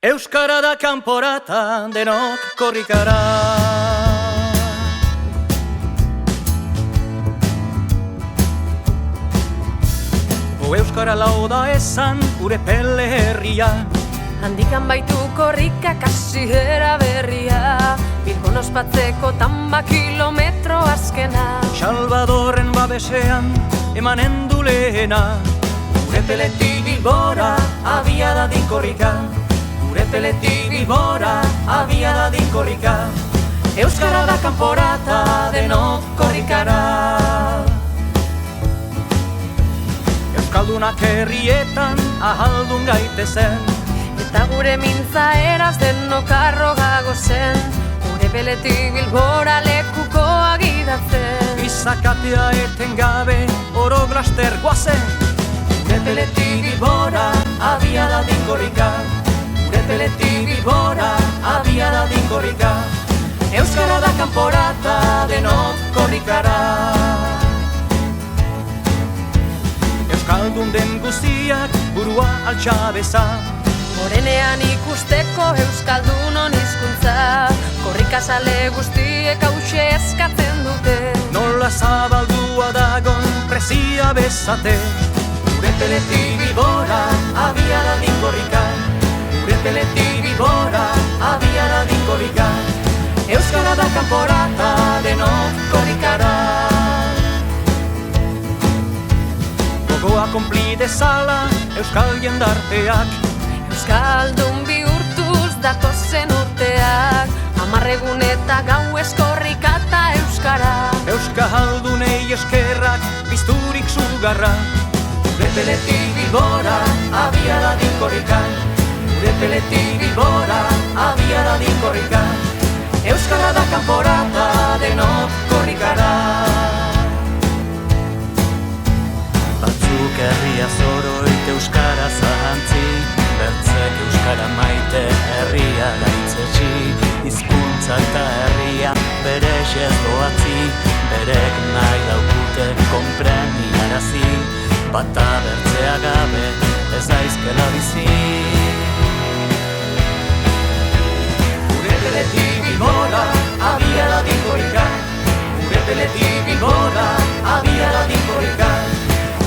Euskara da kanporata, denok korrikara. Euskara lau da esan, gure pele herria. Handikan baitu korrika kasihera berria, Bilbon ospatzeko tamba kilometro azkena. Salvadorren babesean, emanen du lehena. Gure peletik Bilbora, abia dadin korrika. Gure peletik Bilbora, abia dadin korrika. Euskara da kanporata, denok korrikara. Euskaldunak herrietan ahaldun gaitezen, Eta gure mintza eraz denok arrogago zen, Gure peletik Bilbora lekukoa gidatzen. Izakatea eten gabe oro glaster guazen. Gure peletik Bilbora, abia dadin korrika. Gure peletik Bilbora, abia dadin korrika. Euskara da kanporata, denok korrikara. Euskaldun den guztiak burua altxabeza, Morenean ikusteko Euskaldunon hizkuntza, Korrikazale guztiek hause eskatzen dute. nola zabaldua dagon presia bezate. Gure peletik Bilbora, abia dadin korrika. Gure peletik Bilbora, abia dadin korrika. Euskara da kanporata, denok korrikara. Gogoa konpli dezala euskal jendarteak, Euskaldun bihurtuz datozen urteak, 10 egun eta gauez korrika eta euskara. Euskaldunei eskerrak pizturik sugarra. Gure peletik Bilbora, abia dadin korrika. Gure peletik Bilbora, abia dadin korrika. Euskara da kanporata, denok korrikara. Batzuk herria zoroit euskara zahantzi, bertzek euskara maite herria gaitzetsi. Hizkuntza eta herria bere xez doatzi, berek nahi daukute konpreniarazi. Bata bertzea gabe ez aizkela bizi. Gure peletik Bilbora, abia dadin korrika. Gure peletik Bilbora, abia dadin korrika.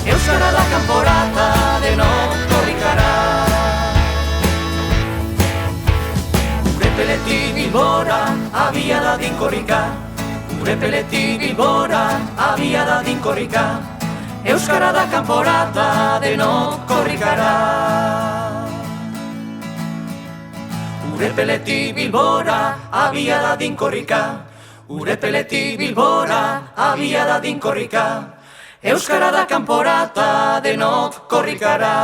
Euskara da kanporata, denok korrikara. Gure peletik Bilbora, abia dadin korrika. Gure peletik Bilbora, abia dadin korrika. Euskara da kanporata, denok korrikara. Gure peletik Bilbora, abia dadin korrika. Gure peletik Bilbora, abia dadin korrika. Euskara da kanporata, denok korrikara.